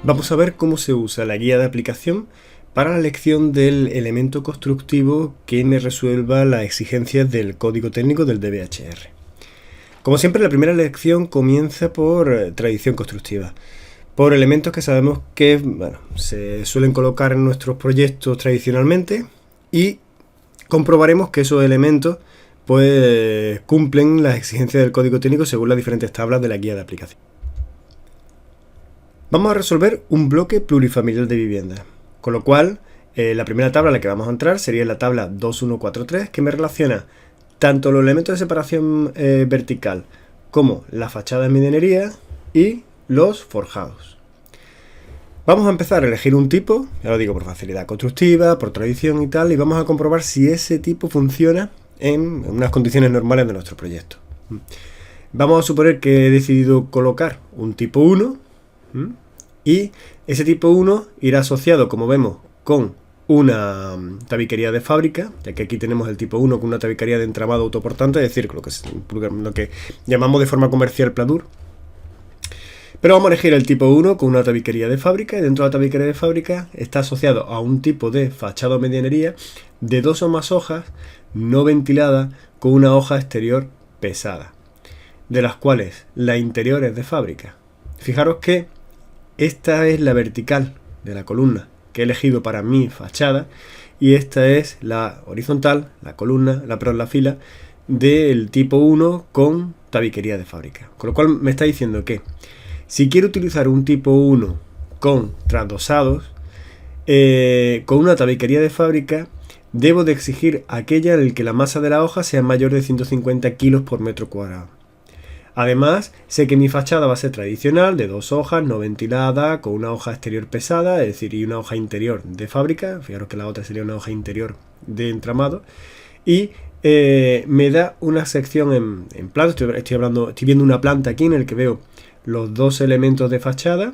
Vamos a ver cómo se usa la guía de aplicación para la elección del elemento constructivo que me resuelva las exigencias del código técnico del DBHR. Como siempre, la primera elección comienza por tradición constructiva, por elementos que sabemos que se suelen colocar en nuestros proyectos tradicionalmente y comprobaremos que esos elementos pues cumplen las exigencias del código técnico según las diferentes tablas de la guía de aplicación. Vamos a resolver un bloque plurifamiliar de viviendas, con lo cual la primera tabla a la que vamos a entrar sería la tabla 2143, que me relaciona tanto los elementos de separación vertical como la fachada en medianería y los forjados. Vamos a empezar a elegir un tipo, ya lo digo por facilidad constructiva, por tradición y tal, y vamos a comprobar si ese tipo funciona en unas condiciones normales de nuestro proyecto. Vamos a suponer que he decidido colocar un tipo 1, y ese tipo 1 irá asociado, como vemos, con una tabiquería de fábrica, ya que aquí tenemos el tipo 1 con una tabiquería de entramado autoportante, es decir, lo que llamamos de forma comercial pladur. Pero vamos a elegir el tipo 1 con una tabiquería de fábrica, y dentro de la tabiquería de fábrica está asociado a un tipo de fachada o medianería de 2 o más hojas no ventilada con una hoja exterior pesada, de las cuales la interior es de fábrica. Fijaros que esta es la vertical de la columna que he elegido para mi fachada y esta es la horizontal, la fila del tipo 1 con tabiquería de fábrica. Con lo cual me está diciendo que si quiero utilizar un tipo 1 con trasdosados, con una tabiquería de fábrica, debo de exigir aquella en la que la masa de la hoja sea mayor de 150 kilos por metro cuadrado. Además, sé que mi fachada va a ser tradicional, de 2 hojas, no ventilada, con una hoja exterior pesada, es decir, y una hoja interior de fábrica. Fijaros que la otra sería una hoja interior de entramado. Y me da una sección en plano. Estoy viendo una planta aquí en el que veo los dos elementos de fachada,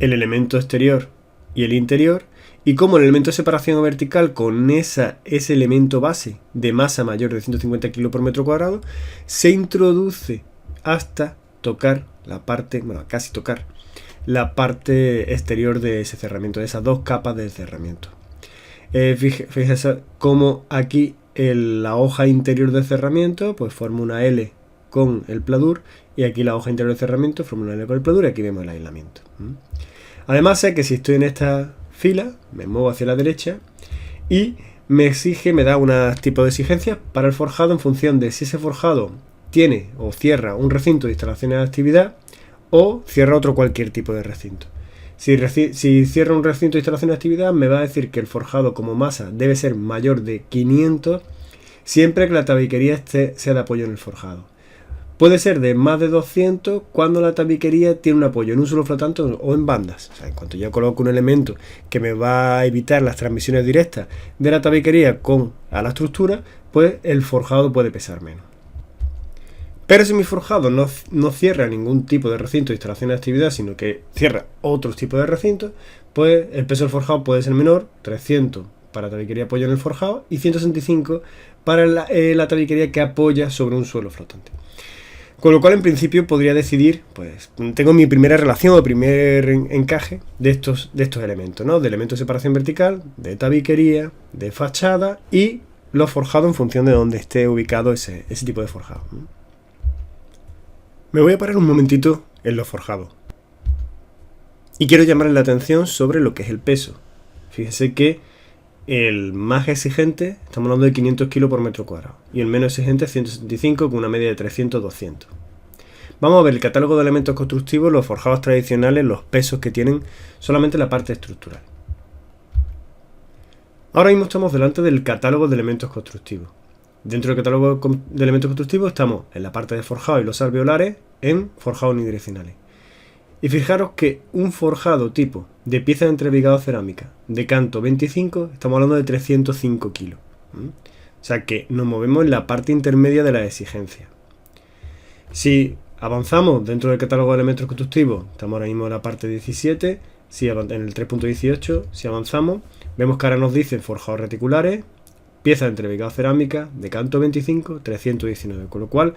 el elemento exterior y el interior. Y como el elemento de separación vertical con ese elemento base de masa mayor de 150 kg por metro cuadrado se introduce hasta tocar la parte, casi tocar la parte exterior de ese cerramiento, de esas dos capas de cerramiento. Fíjense cómo aquí la hoja interior del cerramiento pues forma una L con el pladur y aquí la hoja interior del cerramiento forma una L con el pladur y aquí vemos el aislamiento. Además sé que si estoy en esta fila, me muevo hacia la derecha y me da unos tipos de exigencias para el forjado en función de si ese forjado tiene o cierra un recinto de instalaciones de actividad o cierra otro cualquier tipo de recinto. Si cierra un recinto de instalaciones de actividad, me va a decir que el forjado como masa debe ser mayor de 500 siempre que la tabiquería sea de apoyo en el forjado. Puede ser de más de 200 cuando la tabiquería tiene un apoyo en un solo flotante o en bandas. O sea, en cuanto yo coloco un elemento que me va a evitar las transmisiones directas de la tabiquería a la estructura, pues el forjado puede pesar menos. Pero si mi forjado no cierra ningún tipo de recinto de instalación de actividad, sino que cierra otros tipos de recintos, pues el peso del forjado puede ser menor, 300 para la tabiquería apoyo en el forjado y 165 para la tabiquería que apoya sobre un suelo flotante. Con lo cual, en principio, podría decidir, pues, tengo mi primera relación o primer encaje de estos elementos, ¿no? De elementos de separación vertical, de tabiquería, de fachada y los forjados en función de donde esté ubicado ese tipo de forjado. Me voy a parar un momentito en los forjados. Y quiero llamarles la atención sobre lo que es el peso. Fíjese que el más exigente, estamos hablando de 500 kg por metro cuadrado, y el menos exigente 175 con una media de 300-200. Vamos a ver el catálogo de elementos constructivos, los forjados tradicionales, los pesos que tienen solamente la parte estructural. Ahora mismo estamos delante del catálogo de elementos constructivos. Dentro del catálogo de elementos constructivos estamos en la parte de forjado y los alveolares en forjados unidireccionales. Y fijaros que un forjado tipo de pieza de entrebigado cerámica de canto 25, estamos hablando de 305 kilos. O sea que nos movemos en la parte intermedia de la exigencia. Si avanzamos dentro del catálogo de elementos constructivos, estamos ahora mismo en la parte 17, en el 3.18, si avanzamos, vemos que ahora nos dicen forjados reticulares, pieza de entrebigado cerámica de canto 25, 319, con lo cual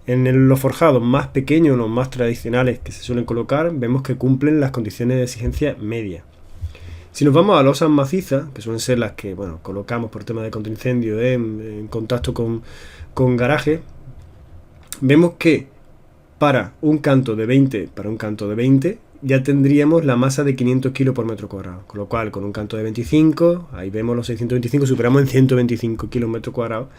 Los forjados más pequeños, los más tradicionales que se suelen colocar, vemos que cumplen las condiciones de exigencia media. Si nos vamos a losas macizas, que suelen ser las que colocamos por tema de contraincendio en contacto con garaje, vemos que para un canto de 20 ya tendríamos la masa de 500 kg por metro cuadrado, con lo cual con un canto de 25, ahí vemos los 625, superamos en 125 kg metro cuadrado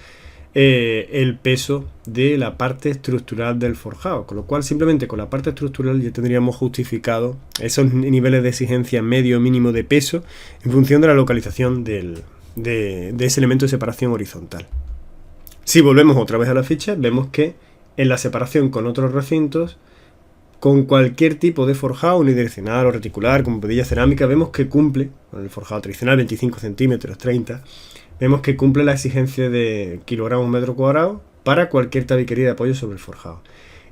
el peso de la parte estructural del forjado, con lo cual simplemente con la parte estructural ya tendríamos justificado esos niveles de exigencia medio o mínimo de peso en función de la localización de ese elemento de separación horizontal. Si volvemos otra vez a la ficha, vemos que en la separación con otros recintos, con cualquier tipo de forjado unidireccional o reticular, como pedilla cerámica, vemos que cumple, con el forjado tradicional 25 centímetros, 30, vemos que cumple la exigencia de kilogramos metro cuadrado para cualquier tabiquería de apoyo sobre el forjado.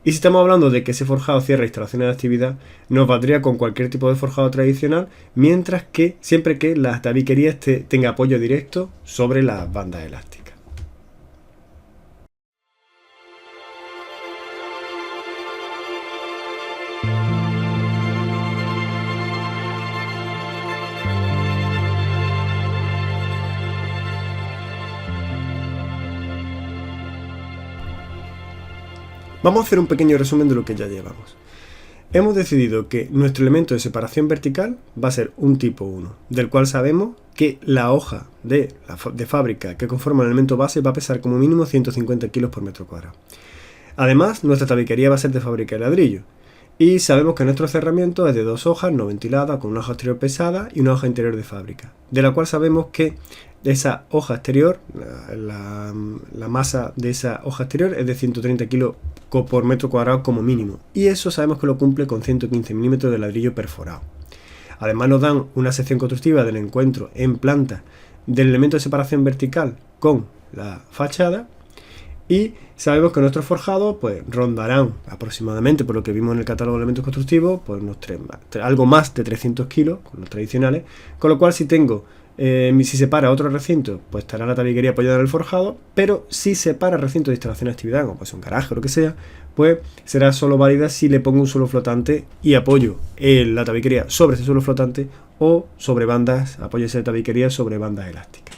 Y si estamos hablando de que ese forjado cierra instalaciones de actividad, nos valdría con cualquier tipo de forjado tradicional, mientras que siempre que la tabiquería tenga apoyo directo sobre las bandas elásticas. Vamos a hacer un pequeño resumen de lo que ya llevamos. Hemos decidido que nuestro elemento de separación vertical va a ser un tipo 1, del cual sabemos que la hoja de fábrica que conforma el elemento base va a pesar como mínimo 150 kg por metro cuadrado. Además, nuestra tabiquería va a ser de fábrica de ladrillo. Y sabemos que nuestro cerramiento es de 2 hojas no ventiladas, con una hoja exterior pesada y una hoja interior de fábrica, de la cual sabemos que esa hoja exterior, la masa de esa hoja exterior es de 130 kg por metro cuadrado como mínimo, y eso sabemos que lo cumple con 115 milímetros de ladrillo perforado. Además nos dan una sección constructiva del encuentro en planta del elemento de separación vertical con la fachada, y sabemos que nuestros forjados pues rondarán aproximadamente, por lo que vimos en el catálogo de elementos constructivos, pues algo más de 300 kilos, con los tradicionales, con lo cual si separa otro recinto, pues estará la tabiquería apoyada en el forjado, pero si separa recinto de instalación de actividad, como pues un garaje o lo que sea, pues será solo válida si le pongo un suelo flotante y apoyo la tabiquería sobre ese suelo flotante o sobre bandas, apoyo esa tabiquería sobre bandas elásticas.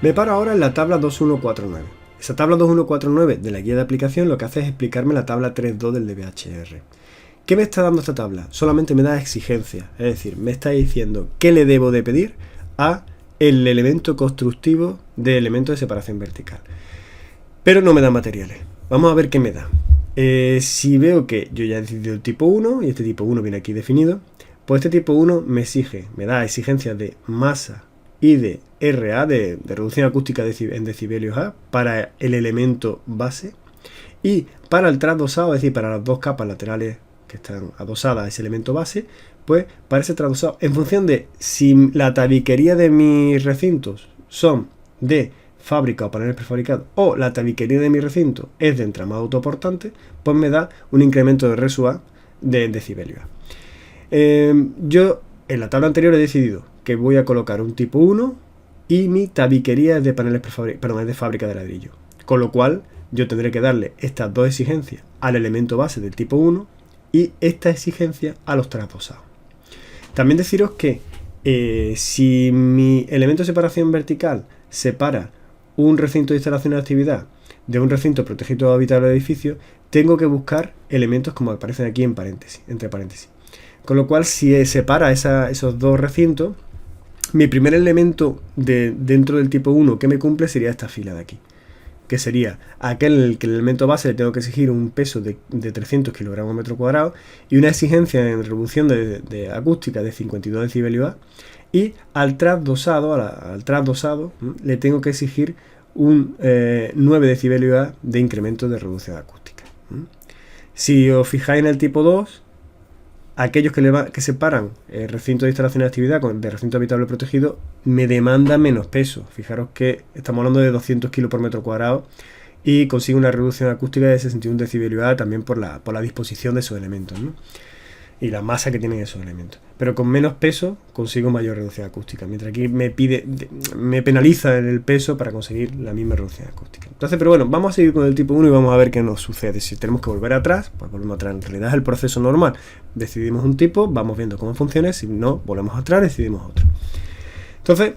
Me paro ahora en la tabla 2149. Esa tabla 2149 de la guía de aplicación lo que hace es explicarme la tabla 3.2 del DBHR. ¿Qué me está dando esta tabla? Solamente me da exigencias, es decir, me está diciendo qué le debo de pedir a el elemento constructivo de elemento de separación vertical. Pero no me da materiales. Vamos a ver qué me da. Si veo que yo ya he decidido el tipo 1 y este tipo 1 viene aquí definido, pues este tipo 1 me da exigencias de masa y de RA, de reducción acústica en decibelios A, para el elemento base, y para el trasdosado, es decir, para las dos capas laterales que están adosadas a ese elemento base, pues para ese trasdosado, en función de si la tabiquería de mis recintos son de fábrica o paneles prefabricados, o la tabiquería de mi recinto es de entramado autoportante, pues me da un incremento de RSUA de decibelios A. Yo en la tabla anterior he decidido que voy a colocar un tipo 1 y mi tabiquería es de paneles es de fábrica de ladrillo, con lo cual yo tendré que darle estas dos exigencias al elemento base del tipo 1 y esta exigencia a los trasdosados. También deciros que si mi elemento de separación vertical separa un recinto de instalación de actividad de un recinto protegido habitable del edificio, tengo que buscar elementos como aparecen aquí en paréntesis, entre paréntesis. Con lo cual, si separa esos dos recintos, mi primer elemento dentro del tipo 1 que me cumple sería esta fila de aquí, que sería aquel en el que el elemento base le tengo que exigir un peso de 300 kg metro cuadrado y una exigencia en reducción de acústica de 52 decibelios A, y al trasdosado le tengo que exigir un 9 decibelios A de incremento de reducción acústica. Si os fijáis en el tipo 2, aquellos que separan el recinto de instalación de actividad de recinto habitable protegido me demandan menos peso. Fijaros que estamos hablando de 200 kg por metro cuadrado y consigo una reducción acústica de 61 decibelios también por la disposición de esos elementos, ¿no? Y la masa que tienen esos elementos. Pero con menos peso consigo mayor reducción acústica, mientras aquí me penaliza en el peso para conseguir la misma reducción acústica. Entonces, pero bueno, vamos a seguir con el tipo 1 y vamos a ver qué nos sucede. Si tenemos que volver atrás, pues volvemos atrás. En realidad es el proceso normal. Decidimos un tipo, vamos viendo cómo funciona, si no, volvemos atrás, decidimos otro. Entonces,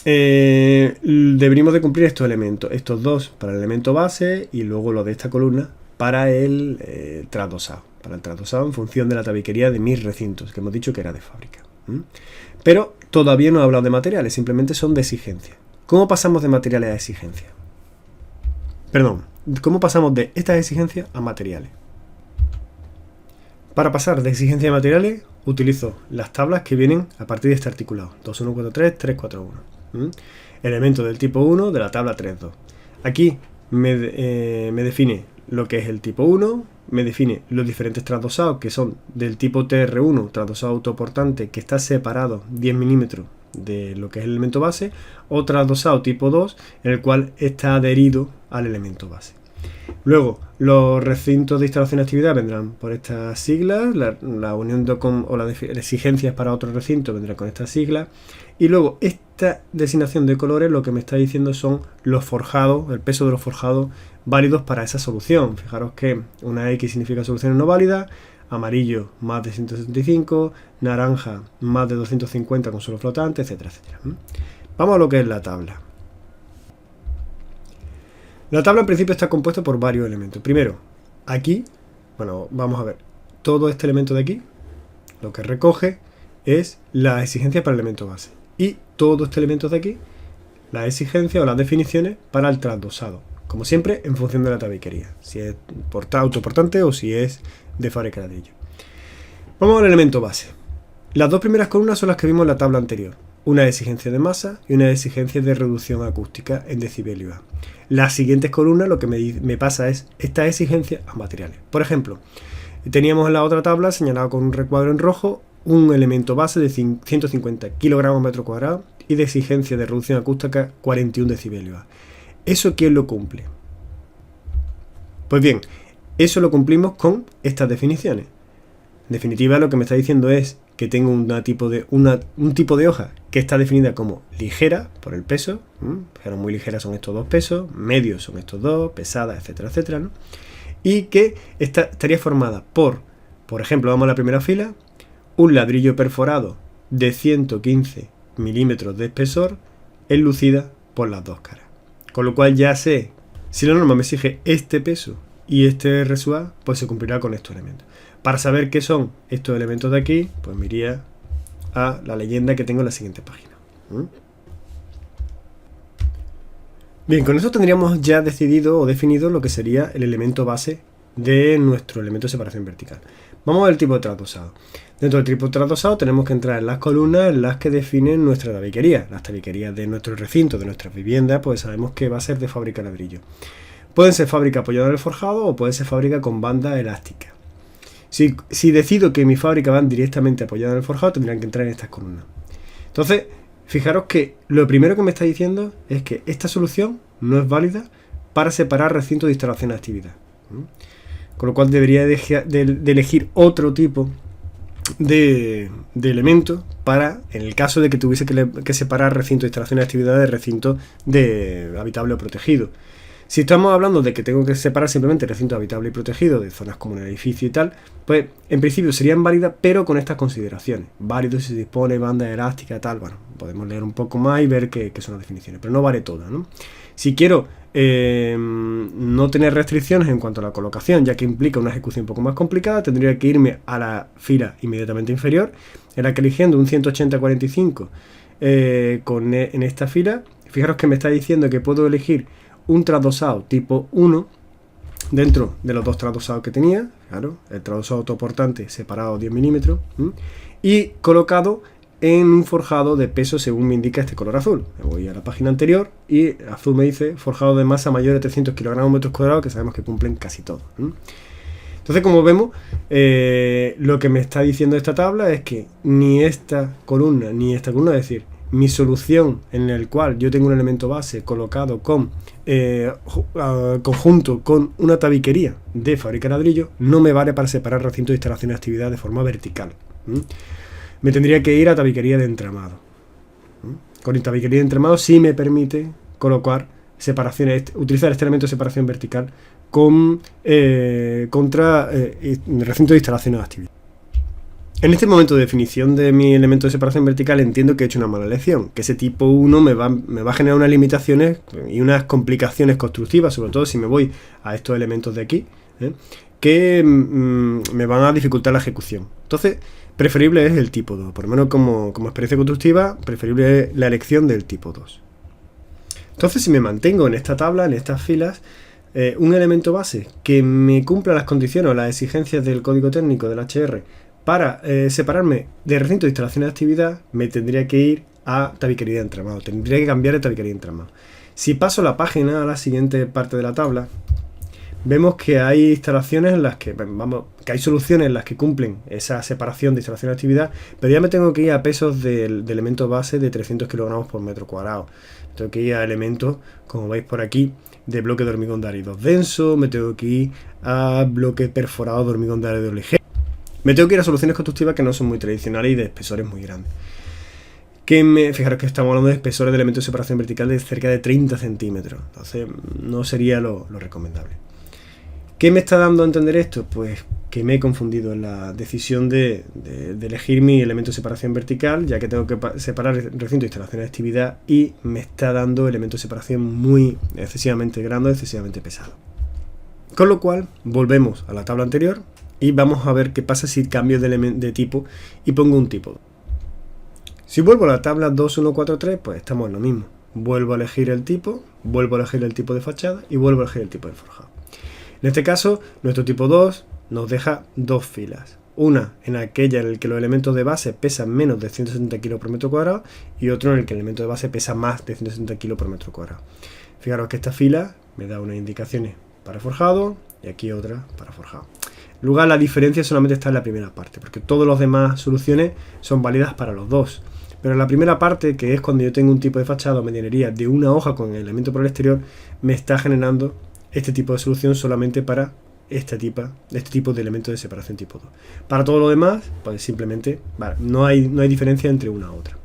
deberíamos de cumplir estos elementos, estos dos para el elemento base y luego lo de esta columna para el trasdosado. Para el trasdosado en función de la tabiquería de mis recintos, que hemos dicho que era de fábrica. Pero todavía no he hablado de materiales, simplemente son de exigencia. ¿Cómo pasamos de materiales a exigencia? Perdón, ¿cómo pasamos de estas exigencias a materiales? Para pasar de exigencia a materiales, utilizo las tablas que vienen a partir de este articulado, 2143, 341. Elemento del tipo 1 de la tabla 3.2. Aquí me define lo que es el tipo 1, me define los diferentes trasdosados que son del tipo TR1, trasdosado autoportante, que está separado 10 milímetros de lo que es el elemento base, o trasdosado tipo 2, en el cual está adherido al elemento base. Luego, los recintos de instalación de actividad vendrán por estas siglas, la unión o las exigencias para otro recinto vendrán con estas siglas, y luego esta designación de colores lo que me está diciendo son los forjados, el peso de los forjados válidos para esa solución. Fijaros que una X significa soluciones no válidas, amarillo más de 175, naranja más de 250 con suelo flotante, etcétera, etcétera. Vamos a lo que es la tabla. La tabla en principio está compuesta por varios elementos. Primero, aquí, bueno, vamos a ver, todo este elemento de aquí, lo que recoge es la exigencia para el elemento base. Y todo este elemento de aquí, la exigencia o las definiciones para el trasdosado. Como siempre, en función de la tabiquería, si es autoportante o si es de fábrica de ladrillo. Vamos al elemento base. Las dos primeras columnas son las que vimos en la tabla anterior. Una exigencia de masa y una exigencia de reducción acústica en decibelios. Las siguientes columnas lo que me pasa es esta exigencia a materiales. Por ejemplo, teníamos en la otra tabla señalado con un recuadro en rojo un elemento base de 150 kilogramos metro cuadrado y de exigencia de reducción acústica 41 decibelios. ¿Eso quién lo cumple? Pues bien, eso lo cumplimos con estas definiciones. En definitiva, lo que me está diciendo es que tengo un tipo de hoja que está definida como ligera por el peso. Fijaros, muy ligeras son estos dos pesos, medios son estos dos, pesadas, etcétera, etcétera, ¿no? Y que estaría formada por ejemplo, vamos a la primera fila, un ladrillo perforado de 115 milímetros de espesor enlucida por las dos caras. Con lo cual ya sé, si la norma me exige este peso y este RSUA, pues se cumplirá con estos elementos. Para saber qué son estos elementos de aquí, pues me iría a la leyenda que tengo en la siguiente página. Bien, con eso tendríamos ya decidido o definido lo que sería el elemento base de nuestro elemento de separación vertical. Vamos al tipo de trasdosado. Dentro del tipo de trasdosado tenemos que entrar en las columnas en las que definen nuestra tabiquería. Las tabiquerías de nuestro recinto, de nuestras viviendas, pues sabemos que va a ser de fábrica de ladrillo. Pueden ser fábrica apoyada en el forjado o puede ser fábrica con banda elástica. Si decido que mi fábrica van directamente apoyada en el forjado, tendrán que entrar en estas columnas. Entonces, fijaros que lo primero que me está diciendo es que esta solución no es válida para separar recintos de instalación de actividad. Con lo cual debería de elegir otro tipo de elemento para, en el caso de que tuviese que separar recinto de instalación de actividad de recinto de habitable o protegido. Si estamos hablando de que tengo que separar simplemente recinto habitable y protegido de zonas como el edificio y tal, pues en principio serían válidas, pero con estas consideraciones. Válido si se dispone banda elástica, tal. Bueno, podemos leer un poco más y ver qué son las definiciones, pero no vale todas, ¿no? Si quiero no tener restricciones en cuanto a la colocación, ya que implica una ejecución un poco más complicada, tendría que irme a la fila inmediatamente inferior, en la que eligiendo un 180-45 en esta fila, fijaros que me está diciendo que puedo elegir un trasdosado tipo 1 dentro de los dos trasdosados que tenía, claro, el trasdosado autoportante separado 10 milímetros y colocado en un forjado de peso según me indica este color azul. Me voy a la página anterior y azul me dice forjado de masa mayor de 300 kilogramos metros cuadrados, que sabemos que cumplen casi todos. Entonces, como vemos, lo que me está diciendo esta tabla es que ni esta columna, es decir, mi solución en el cual yo tengo un elemento base colocado conjunto con una tabiquería de fábrica de ladrillo, no me vale para separar recintos de instalación de actividad de forma vertical. Me tendría que ir a tabiquería de entramado. Con tabiquería de entramado sí me permite colocar separaciones, utilizar este elemento de separación vertical contra recintos de instalación de actividad. En este momento de definición de mi elemento de separación vertical entiendo que he hecho una mala elección, que ese tipo 1 me va a generar unas limitaciones y unas complicaciones constructivas, sobre todo si me voy a estos elementos de aquí, que me van a dificultar la ejecución. Entonces, preferible es el tipo 2, por lo menos como experiencia constructiva, preferible es la elección del tipo 2. Entonces, si me mantengo en esta tabla, en estas filas, un elemento base que me cumpla las condiciones o las exigencias del código técnico del HR para separarme de recinto de instalación de actividad, me tendría que ir a tabiquería de entramado, tendría que cambiar de tabiquería de entramado. Si paso la página a la siguiente parte de la tabla, vemos que hay instalaciones en las que, que hay soluciones en las que cumplen esa separación de instalación de actividad, pero ya me tengo que ir a pesos de elementos base de 300 kilogramos por metro cuadrado. Tengo que ir a elementos, como veis por aquí, de bloque de hormigón de árido denso, me tengo que ir a bloque perforado de hormigón de árido ligero. Me tengo que ir a soluciones constructivas que no son muy tradicionales y de espesores muy grandes. Fijaros que estamos hablando de espesores de elementos de separación vertical de cerca de 30 centímetros. Entonces no sería lo recomendable. ¿Qué me está dando a entender esto? Pues que me he confundido en la decisión de elegir mi elemento de separación vertical, ya que tengo que separar el recinto de instalación de actividad y me está dando elementos de separación muy excesivamente grandes, excesivamente pesados. Con lo cual, volvemos a la tabla anterior y vamos a ver qué pasa si cambio de tipo y pongo un tipo. Si vuelvo a la tabla 2143, pues estamos en lo mismo. Vuelvo a elegir el tipo, vuelvo a elegir el tipo de fachada y vuelvo a elegir el tipo de forjado. En este caso, nuestro tipo 2 nos deja dos filas. Una en aquella en la que los elementos de base pesan menos de 160 kg por metro cuadrado y otro en el que el elemento de base pesa más de 160 kg por metro cuadrado. Fijaros que esta fila me da unas indicaciones para forjado y aquí otra para forjado. En lugar, la diferencia solamente está en la primera parte, porque todas las demás soluciones son válidas para los dos. Pero en la primera parte, que es cuando yo tengo un tipo de fachada o medianería de una hoja con el elemento por el exterior, me está generando este tipo de solución solamente para este tipo de elemento de separación tipo 2. Para todo lo demás, pues simplemente no hay diferencia entre una u otra.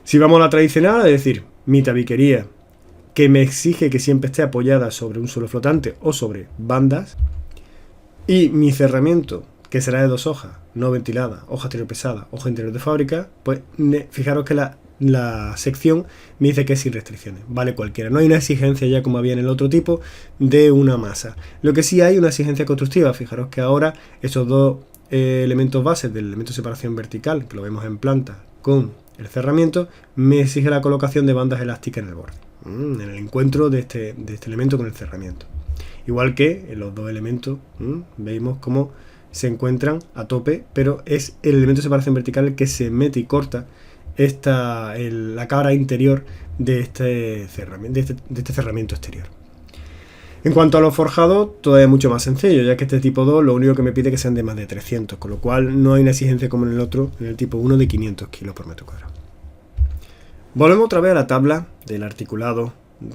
Si vamos a la tradicional, es decir, mi tabiquería, que me exige que siempre esté apoyada sobre un suelo flotante o sobre bandas, y mi cerramiento, que será de dos hojas, no ventilada, hoja exterior pesada, hoja interior de fábrica, pues fijaros que la sección me dice que es sin restricciones, vale cualquiera. No hay una exigencia ya como había en el otro tipo de una masa. Lo que sí hay una exigencia constructiva, fijaros que ahora esos dos elementos bases del elemento de separación vertical, que lo vemos en planta, con el cerramiento, me exige la colocación de bandas elásticas en el borde, en el encuentro de este elemento con el cerramiento. Igual que en los dos elementos, vemos cómo se encuentran a tope, pero es el elemento de separación vertical el que se mete y corta la cara interior de este cerramiento exterior. En cuanto a los forjados, todo es mucho más sencillo, ya que este tipo 2 lo único que me pide es que sean de más de 300, con lo cual no hay una exigencia como en el otro, en el tipo 1, de 500 kg por metro cuadrado. Volvemos otra vez a la tabla del articulado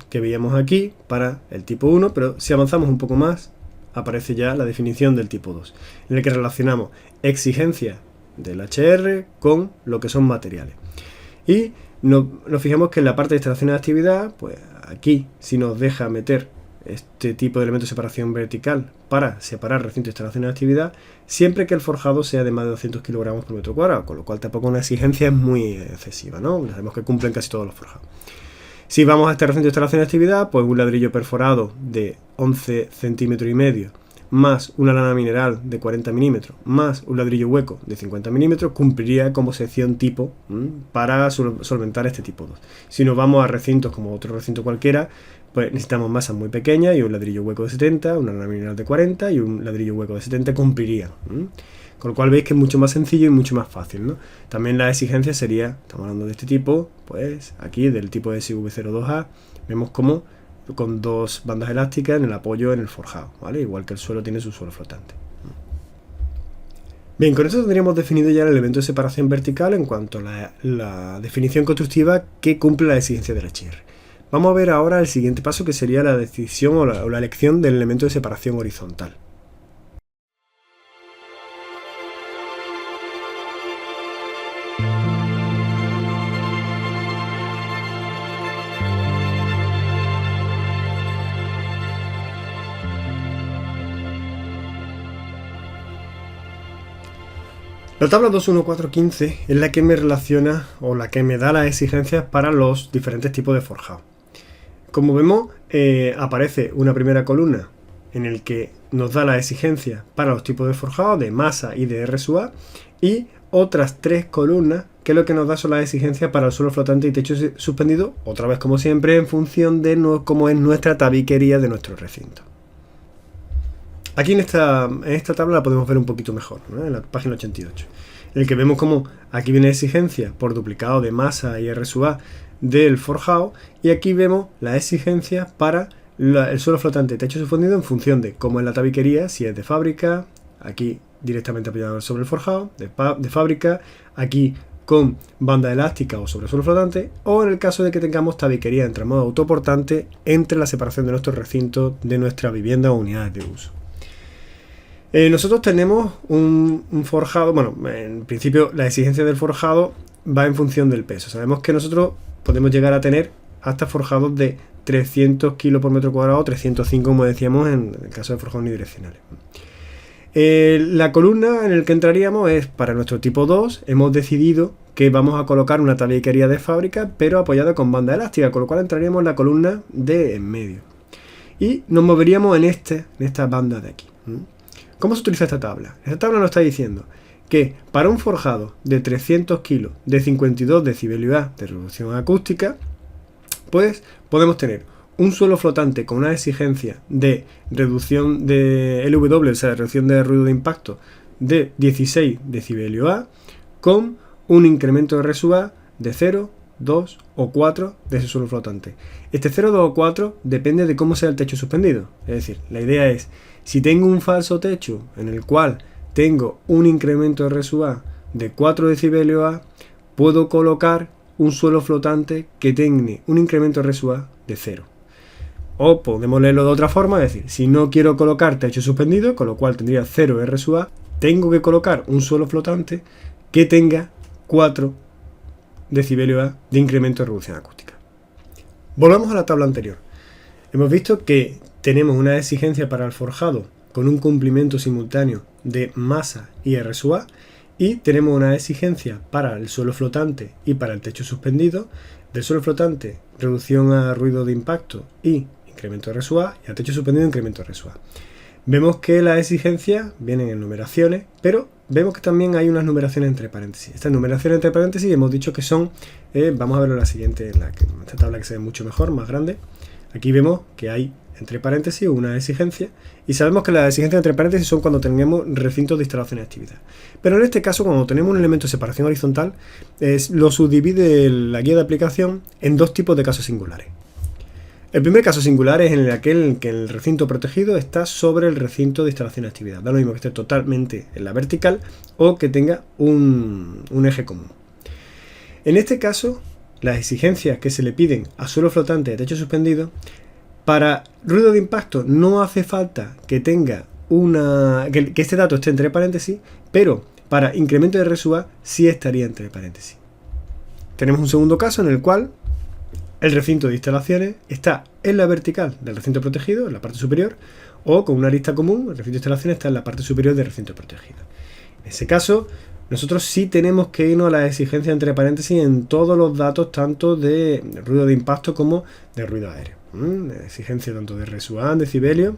que veíamos aquí para el tipo 1, pero si avanzamos un poco más, aparece ya la definición del tipo 2, en el que relacionamos exigencias del HR con lo que son materiales. Y nos fijamos que en la parte de instalación de actividad, pues aquí sí nos deja meter este tipo de elemento de separación vertical para separar recinto de instalación de actividad, siempre que el forjado sea de más de 200 kilogramos por metro cuadrado, con lo cual tampoco una exigencia es muy excesiva, ¿no? Sabemos que cumplen casi todos los forjados. Si vamos a este recinto de instalación de actividad, pues un ladrillo perforado de 11 centímetros y medio más una lana mineral de 40 milímetros más un ladrillo hueco de 50 milímetros cumpliría como sección tipo para solventar este tipo 2. Si nos vamos a recintos como otro recinto cualquiera, pues necesitamos masas muy pequeñas y un ladrillo hueco de 70, una lana mineral de 40 y un ladrillo hueco de 70 cumplirían. Con lo cual veis que es mucho más sencillo y mucho más fácil, ¿no? También la exigencia sería, estamos hablando de este tipo, pues aquí del tipo de SV02A, vemos como con dos bandas elásticas en el apoyo en el forjado, ¿vale? Igual que el suelo tiene su suelo flotante. Bien, con esto tendríamos definido ya el elemento de separación vertical en cuanto a la definición constructiva que cumple la exigencia del HR. Vamos a ver ahora el siguiente paso, que sería la decisión o la elección del elemento de separación horizontal. La tabla 21415 es la que me relaciona o la que me da las exigencias para los diferentes tipos de forjado. Como vemos, aparece una primera columna en el que nos da las exigencias para los tipos de forjado de masa y de R sub A, y otras tres columnas que lo que nos da son las exigencias para el suelo flotante y techo suspendido, otra vez como siempre en función de cómo es nuestra tabiquería de nuestro recinto. Aquí en esta tabla la podemos ver un poquito mejor, ¿no? En la página 88, en el que vemos como aquí viene exigencia por duplicado de masa y R sub A del forjado, y aquí vemos la exigencia para el suelo flotante y techo suspendido en función de cómo es la tabiquería, si es de fábrica, aquí directamente apoyado sobre el forjado, de fábrica, aquí con banda elástica o sobre suelo flotante, o en el caso de que tengamos tabiquería entre modo autoportante entre la separación de nuestros recintos de nuestra vivienda o unidades de uso. Nosotros tenemos un forjado, bueno, en principio la exigencia del forjado va en función del peso. Sabemos que nosotros podemos llegar a tener hasta forjados de 300 kilos por metro cuadrado, 305 como decíamos en el caso de forjados unidireccionales. La columna en la que entraríamos es para nuestro tipo 2. Hemos decidido que vamos a colocar una tabiquería de fábrica pero apoyada con banda elástica, con lo cual entraríamos en la columna de en medio y nos moveríamos en esta banda de aquí. ¿Cómo se utiliza esta tabla? Esta tabla nos está diciendo que para un forjado de 300 kilos de 52 decibelios A de reducción acústica, pues podemos tener un suelo flotante con una exigencia de reducción de LW, o sea, de reducción de ruido de impacto, de 16 decibelios A, con un incremento de R sub A de 0, 2 o 4 de ese suelo flotante. Este 0, 2 o 4 depende de cómo sea el techo suspendido. Es decir, la idea es, si tengo un falso techo en el cual tengo un incremento de R sub A de 4 decibelios A, puedo colocar un suelo flotante que tenga un incremento de R sub A de 0. O podemos leerlo de otra forma, es decir, si no quiero colocar techo suspendido, con lo cual tendría 0 R sub A, tengo que colocar un suelo flotante que tenga 4 decibelios A de incremento de reducción acústica. Volvamos a la tabla anterior. Hemos visto que tenemos una exigencia para el forjado con un cumplimiento simultáneo de masa y R sub A, y tenemos una exigencia para el suelo flotante y para el techo suspendido. Del suelo flotante, reducción a ruido de impacto y incremento de R sub A, y al techo suspendido, incremento de R sub A. Vemos que las exigencias vienen en numeraciones, pero vemos que también hay unas numeraciones entre paréntesis. Estas numeraciones entre paréntesis hemos dicho que son, vamos a verlo en la siguiente, en esta tabla que se ve mucho mejor, más grande. Aquí vemos que hay entre paréntesis una exigencia, y sabemos que las exigencias entre paréntesis son cuando tenemos recintos de instalación de actividad. Pero en este caso, cuando tenemos un elemento de separación horizontal, lo subdivide la guía de aplicación en dos tipos de casos singulares. El primer caso singular es en aquel en que el recinto protegido está sobre el recinto de instalación de actividad. Da lo mismo que esté totalmente en la vertical o que tenga un eje común. En este caso, las exigencias que se le piden a suelo flotante de techo suspendido, para ruido de impacto no hace falta que tenga que este dato esté entre paréntesis, pero para incremento de R sub A sí estaría entre paréntesis. Tenemos un segundo caso en el cual el recinto de instalaciones está en la vertical del recinto protegido, en la parte superior, o con una arista común, el recinto de instalaciones está en la parte superior del recinto protegido. En ese caso, nosotros sí tenemos que irnos a la exigencia entre paréntesis en todos los datos, tanto de ruido de impacto como de ruido aéreo. Exigencia tanto de R sub A en decibelios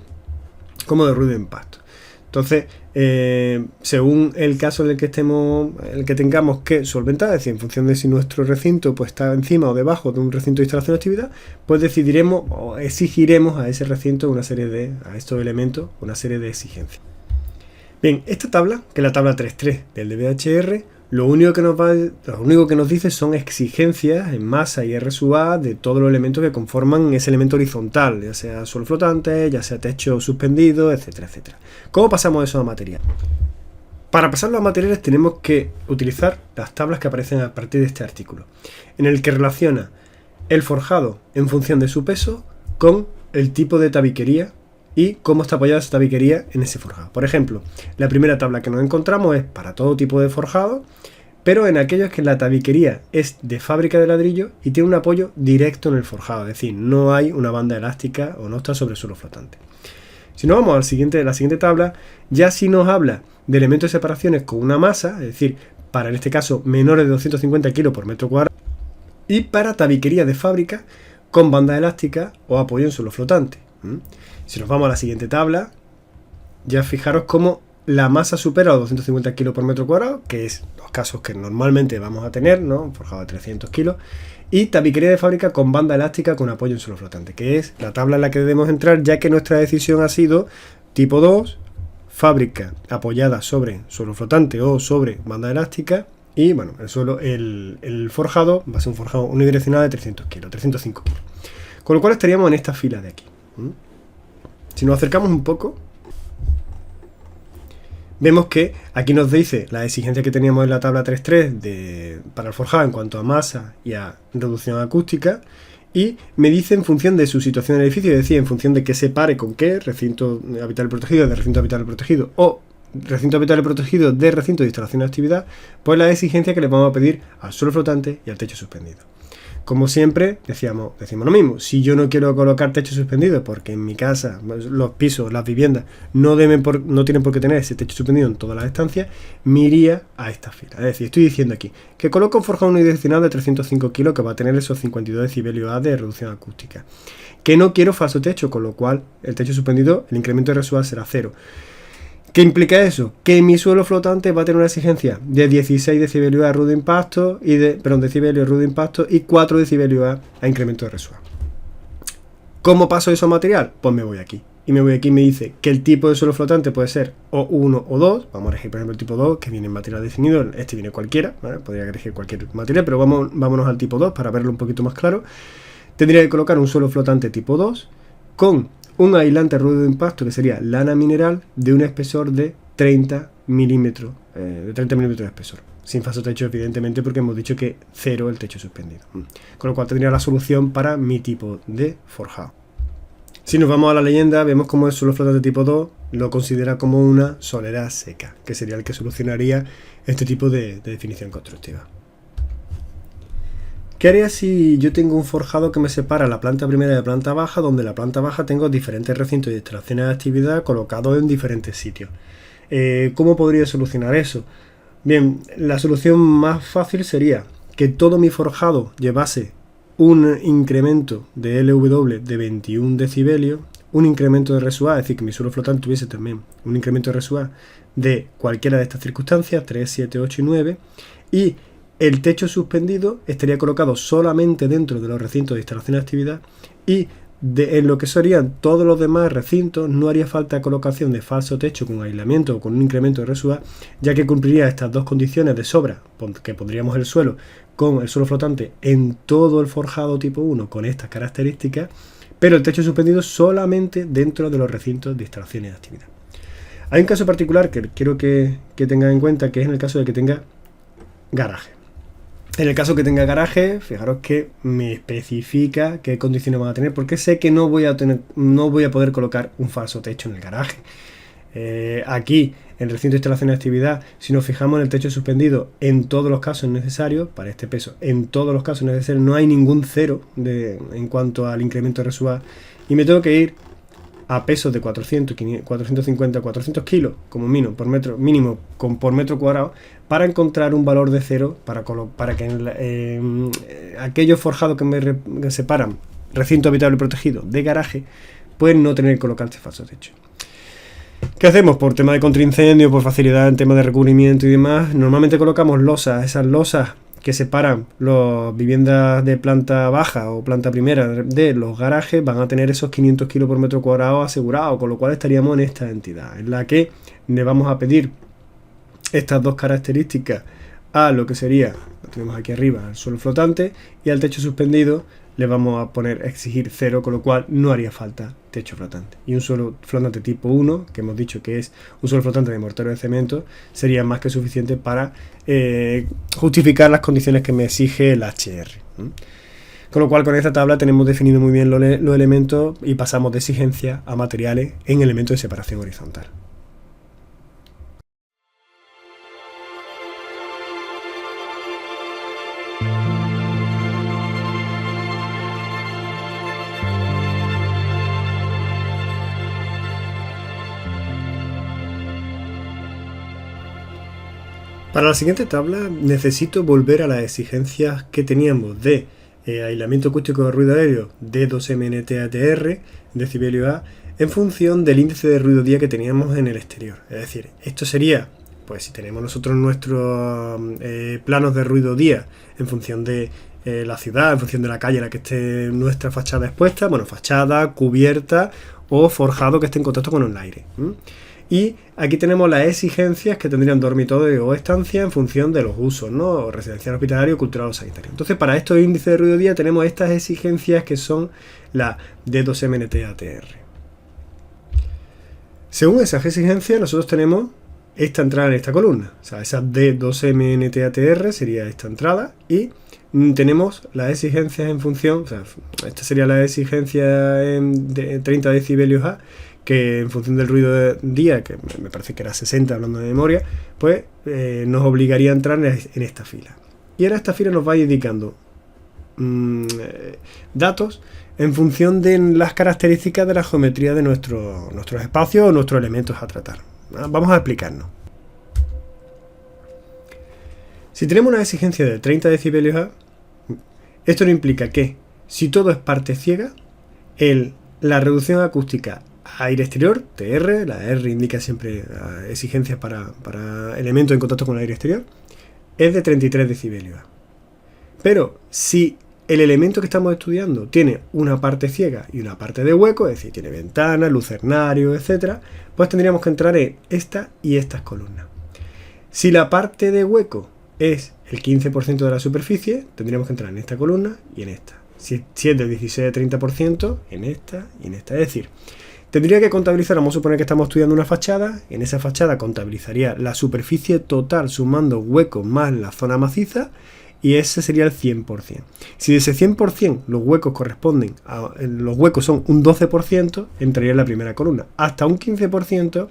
como de ruido de impacto. Entonces, según el caso en el que tengamos que solventar, es decir, en función de si nuestro recinto pues está encima o debajo de un recinto de instalación de actividad, pues decidiremos o exigiremos a ese recinto a estos elementos una serie de exigencias. Bien, esta tabla, que es la tabla 3.3 del DBHR, lo único que nos dice son exigencias en masa y R sub A de todos los elementos que conforman ese elemento horizontal, ya sea suelo flotante, ya sea techo suspendido, etcétera, etcétera. ¿Cómo pasamos eso a material? Para pasarlo a materiales tenemos que utilizar las tablas que aparecen a partir de este artículo, en el que relaciona el forjado en función de su peso con el tipo de tabiquería y cómo está apoyada esa tabiquería en ese forjado. Por ejemplo, la primera tabla que nos encontramos es para todo tipo de forjado, pero en aquellos que la tabiquería es de fábrica de ladrillo y tiene un apoyo directo en el forjado, es decir, no hay una banda elástica o no está sobre suelo flotante. Si nos vamos a la siguiente tabla, ya sí nos habla de elementos de separaciones con una masa, es decir, para en este caso menores de 250 kg por metro cuadrado, y para tabiquería de fábrica con banda elástica o apoyo en suelo flotante. Si nos vamos a la siguiente tabla, ya fijaros cómo la masa supera los 250 kg por metro cuadrado, que es los casos que normalmente vamos a tener, ¿no? Un forjado de 300 kg, y tabiquería de fábrica con banda elástica con apoyo en suelo flotante, que es la tabla en la que debemos entrar, ya que nuestra decisión ha sido tipo 2, fábrica apoyada sobre suelo flotante o sobre banda elástica, y bueno, el forjado va a ser un forjado unidireccional de 300 kg, 305 kg. Con lo cual estaríamos en esta fila de aquí. Si nos acercamos un poco, vemos que aquí nos dice la exigencia que teníamos en la tabla 3.3 para el forjado en cuanto a masa y a reducción acústica, y me dice en función de su situación en el edificio, es decir, en función de qué se pare con qué, recinto habitable protegido de recinto habitable protegido o recinto habitable protegido de recinto de instalación de actividad, pues la exigencia que le vamos a pedir al suelo flotante y al techo suspendido. Como siempre, decimos lo mismo. Si yo no quiero colocar techo suspendido, porque en mi casa, los pisos, las viviendas, no tienen por qué tener ese techo suspendido en todas las estancias, me iría a esta fila. Es decir, estoy diciendo aquí que coloco un forjado unidireccional de 305 kg que va a tener esos 52 decibelios A de reducción acústica. Que no quiero falso techo, con lo cual el techo suspendido, el incremento de RSUA será 0. ¿Qué implica eso? Que mi suelo flotante va a tener una exigencia de 16 decibelios a ruido de impacto decibelios ruido de impacto y 4 decibelios a incremento de RSUA. ¿Cómo paso eso a material? Pues me voy aquí. Y me voy aquí y me dice que el tipo de suelo flotante puede ser o 1 o 2. Vamos a elegir, por ejemplo, el tipo 2, que viene en material definido. Este viene cualquiera, ¿vale? Podría elegir cualquier material, pero vámonos al tipo 2 para verlo un poquito más claro. Tendría que colocar un suelo flotante tipo 2 con un aislante ruido de impacto que sería lana mineral de un espesor de 30 milímetros de espesor. Sin falso techo, evidentemente, porque hemos dicho que 0 el techo suspendido. Con lo cual tendría la solución para mi tipo de forjado. Si nos vamos a la leyenda, vemos como el suelo flotante tipo 2 lo considera como una solera seca, que sería el que solucionaría este tipo de definición constructiva. ¿Qué haría si yo tengo un forjado que me separa la planta primera de la planta baja, donde en la planta baja tengo diferentes recintos de instalaciones de actividad colocados en diferentes sitios? ¿Cómo podría solucionar eso? Bien, la solución más fácil sería que todo mi forjado llevase un incremento de LW de 21 decibelios, un incremento de RSUA, es decir, que mi suelo flotante tuviese también un incremento de RSUA de cualquiera de estas circunstancias, 3, 7, 8 y 9, y el techo suspendido estaría colocado solamente dentro de los recintos de instalación de actividad, y en lo que serían todos los demás recintos no haría falta colocación de falso techo con aislamiento o con un incremento de RSUA, ya que cumpliría estas dos condiciones de sobra, que pondríamos el suelo con el suelo flotante en todo el forjado tipo 1 con estas características, pero el techo suspendido solamente dentro de los recintos de instalaciones de actividad. Hay un caso particular que quiero que tengan en cuenta, que es en el caso de que tenga garaje. En el caso que tenga garaje, fijaros que me especifica qué condiciones van a tener, porque sé que no voy a poder colocar un falso techo en el garaje. Aquí, en el recinto de instalación de actividad, si nos fijamos en el techo suspendido, en todos los casos necesarios, para este peso, en todos los casos necesarios, no hay ningún cero en cuanto al incremento de RSUA, y me tengo que ir a pesos de 400, 450, 400 kilos como mínimo por metro cuadrado para encontrar un valor de 0 para que aquellos forjados que me separan recinto habitable protegido de garaje, pues no tener que colocar este falso techo. ¿Qué hacemos? Por tema de contraincendio, por facilidad en tema de recubrimiento y demás, normalmente colocamos losas. Esas losas que separan las viviendas de planta baja o planta primera de los garajes van a tener esos 500 kilos por metro cuadrado asegurados, con lo cual estaríamos en esta entidad, en la que le vamos a pedir estas dos características a lo que sería, lo tenemos aquí arriba, el suelo flotante, y al techo suspendido le vamos a exigir 0, con lo cual no haría falta techo flotante. Y un suelo flotante tipo 1, que hemos dicho que es un suelo flotante de mortero de cemento, sería más que suficiente para justificar las condiciones que me exige el HR. Con lo cual, con esta tabla tenemos definido muy bien los elementos y pasamos de exigencia a materiales en elementos de separación horizontal. Para la siguiente tabla necesito volver a las exigencias que teníamos de aislamiento acústico de ruido aéreo de 2MNT/ATR, decibelio A, en función del índice de ruido día que teníamos en el exterior. Es decir, esto sería, pues si tenemos nosotros nuestros planos de ruido día en función de la ciudad, en función de la calle en la que esté nuestra fachada expuesta, bueno, fachada, cubierta o forjado que esté en contacto con el aire. Y aquí tenemos las exigencias que tendrían dormitorio o estancia en función de los usos, ¿no? Residencial, hospitalario, cultural o sanitario. Entonces, para estos índices de ruido día tenemos estas exigencias que son las D2MNT/ATR. Según esas exigencias, nosotros tenemos esta entrada en esta columna. O sea, esa D2MNT/ATR sería esta entrada y tenemos las exigencias en función, o sea, esta sería la exigencia de 30 decibelios A, que en función del ruido de día, que me parece que era 60 hablando de memoria, pues nos obligaría a entrar en esta fila. Y ahora esta fila nos va indicando datos en función de las características de la geometría de nuestros espacios o nuestros elementos a tratar. Vamos a explicarnos. Si tenemos una exigencia de 30 decibelios A, esto no implica que si todo es parte ciega, la reducción acústica aire exterior, TR, la R indica siempre exigencias para elementos en contacto con el aire exterior, es de 33 decibelios. Pero si el elemento que estamos estudiando tiene una parte ciega y una parte de hueco, es decir, tiene ventanas, lucernario, etc., pues tendríamos que entrar en esta y estas columnas. Si la parte de hueco es el 15% de la superficie, tendríamos que entrar en esta columna y en esta. Si es de 16 a 30%, en esta y en esta. Es decir, tendría que contabilizar, vamos a suponer que estamos estudiando una fachada, en esa fachada contabilizaría la superficie total sumando huecos más la zona maciza y ese sería el 100%. Si de ese 100% los huecos son un 12%, entraría en la primera columna. Hasta un 15%,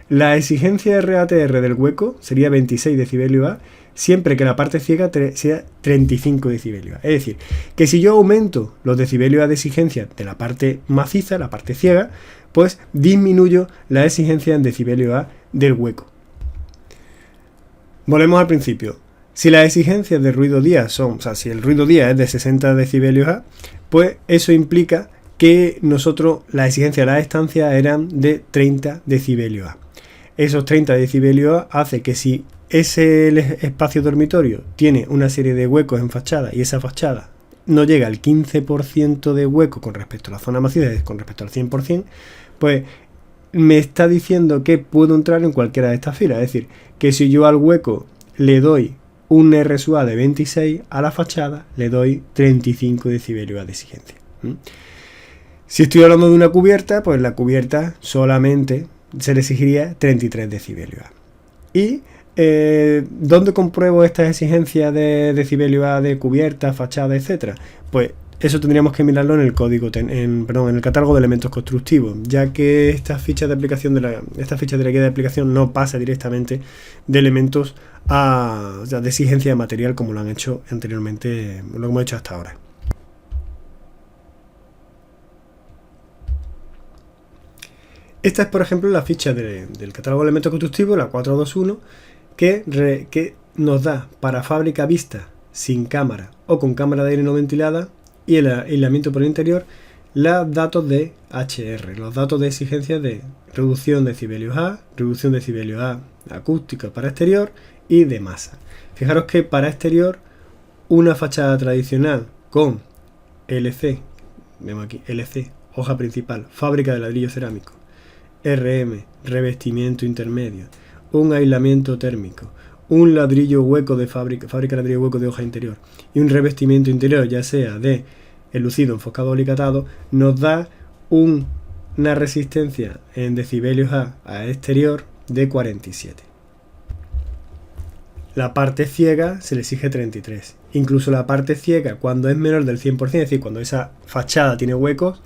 la exigencia RATR del hueco sería 26 decibelios A, siempre que la parte ciega sea 35 decibelios A. Es decir, que si yo aumento los decibelios A de exigencia de la parte maciza, la parte ciega, pues disminuyo la exigencia en decibelios A del hueco. Volvemos al principio. Si las exigencias de ruido día son, o sea, si el ruido día es de 60 decibelios A, pues eso implica que nosotros las exigencias de la estancia eran de 30 decibelios A. Esos 30 decibelios A hace que si ese espacio dormitorio tiene una serie de huecos en fachada y esa fachada no llega al 15% de hueco con respecto a la zona maciza, con respecto al 100%, pues me está diciendo que puedo entrar en cualquiera de estas filas. Es decir, que si yo al hueco le doy un RSUA de 26, a la fachada le doy 35 decibelios de exigencia. Si estoy hablando de una cubierta, pues la cubierta solamente se le exigiría 33 decibelios. Y ¿dónde compruebo estas exigencias de decibelios A de cubierta, fachada, etcétera? Pues eso tendríamos que mirarlo en el código, en el catálogo de elementos constructivos, ya que esta ficha de aplicación de la guía de aplicación no pasa directamente de elementos de exigencia de material como lo han hecho anteriormente, lo hemos hecho hasta ahora. Esta es, por ejemplo, la ficha del catálogo de elementos constructivos, la 421, que nos da para fábrica vista sin cámara o con cámara de aire no ventilada y el aislamiento por el interior, los datos de HR, los datos de exigencia de reducción de decibelios A, reducción de decibelios A acústica para exterior y de masa. Fijaros que para exterior una fachada tradicional con LC, vemos aquí LC, hoja principal, fábrica de ladrillo cerámico, RM, revestimiento intermedio, un aislamiento térmico, un ladrillo hueco de fábrica de ladrillo hueco de hoja interior y un revestimiento interior, ya sea de el lucido enfocado o alicatado, nos da una resistencia en decibelios a exterior de 47. La parte ciega se le exige 33. Incluso la parte ciega, cuando es menor del 100%, es decir, cuando esa fachada tiene huecos,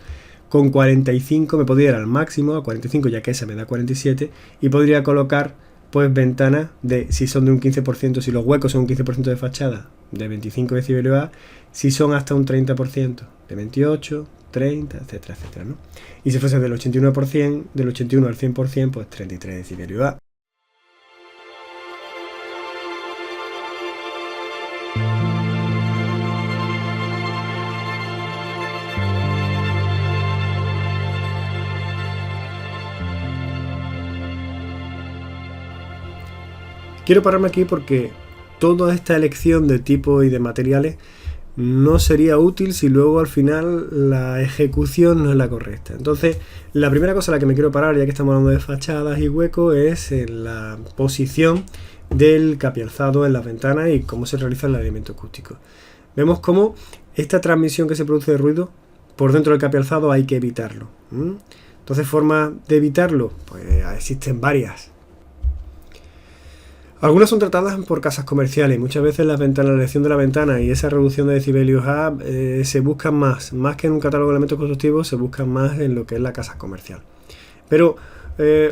con 45 me podría ir al máximo, a 45, ya que esa me da 47, y podría colocar pues ventanas de, si son de un 15%, si los huecos son un 15% de fachada, de 25 decibelios A, si son hasta un 30%, de 28, 30, etcétera, etcétera, ¿no? Y si fuese del 81%, del 81 al 100%, pues 33 decibelios A. Quiero pararme aquí porque toda esta elección de tipo y de materiales no sería útil si luego al final la ejecución no es la correcta. Entonces, la primera cosa a la que me quiero parar, ya que estamos hablando de fachadas y huecos, es en la posición del capialzado en las ventanas y cómo se realiza el aislamiento acústico. Vemos cómo esta transmisión que se produce de ruido por dentro del capialzado hay que evitarlo. Entonces, formas de evitarlo, pues existen varias. Algunas son tratadas por casas comerciales. Muchas veces la elección de la ventana y esa reducción de decibelios A se buscan más que en un catálogo de elementos constructivos, se buscan más en lo que es la casa comercial. Pero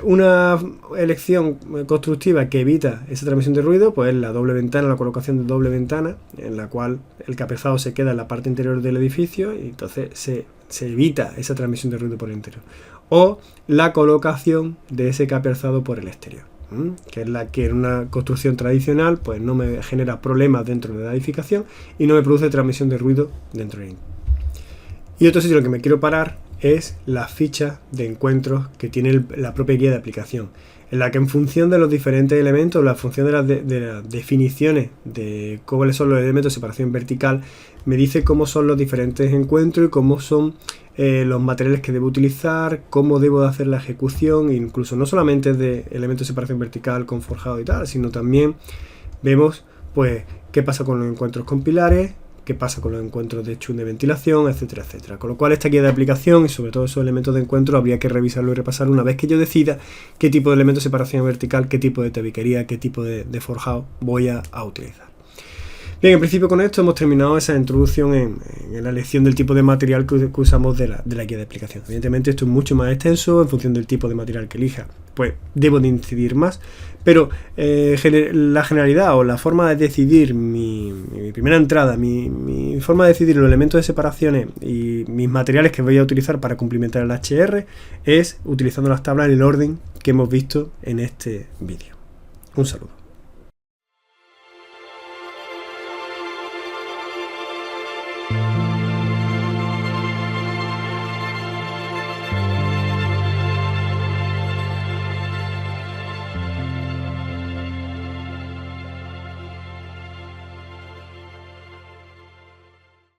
una elección constructiva que evita esa transmisión de ruido, pues es la doble ventana, la colocación de doble ventana, en la cual el capialzado se queda en la parte interior del edificio y entonces se evita esa transmisión de ruido por el interior. O la colocación de ese capialzado por el exterior, que es la que en una construcción tradicional pues no me genera problemas dentro de la edificación y no me produce transmisión de ruido dentro de ella. Y otro sitio en el que me quiero parar es la ficha de encuentros que tiene la propia guía de aplicación, en la que en función de los diferentes elementos, la función de las definiciones de cuáles son los elementos de separación vertical, me dice cómo son los diferentes encuentros y cómo son los materiales que debo utilizar, cómo debo de hacer la ejecución, incluso no solamente de elementos de separación vertical con forjado y tal, sino también vemos pues qué pasa con los encuentros con pilares, qué pasa con los encuentros de chun de ventilación, etcétera, etcétera. Con lo cual esta guía de aplicación y sobre todo esos elementos de encuentro habría que revisarlo y repasarlo una vez que yo decida qué tipo de elemento de separación vertical, qué tipo de tabiquería, qué tipo de forjado voy a utilizar. Bien, en principio con esto hemos terminado esa introducción en la elección del tipo de material que usamos de la guía de aplicación. Evidentemente esto es mucho más extenso en función del tipo de material que elija, pues debo de incidir más, pero la generalidad o la forma de decidir mi primera entrada, mi forma de decidir los elementos de separaciones y mis materiales que voy a utilizar para cumplimentar el HR es utilizando las tablas en el orden que hemos visto en este vídeo. Un saludo. Thank you.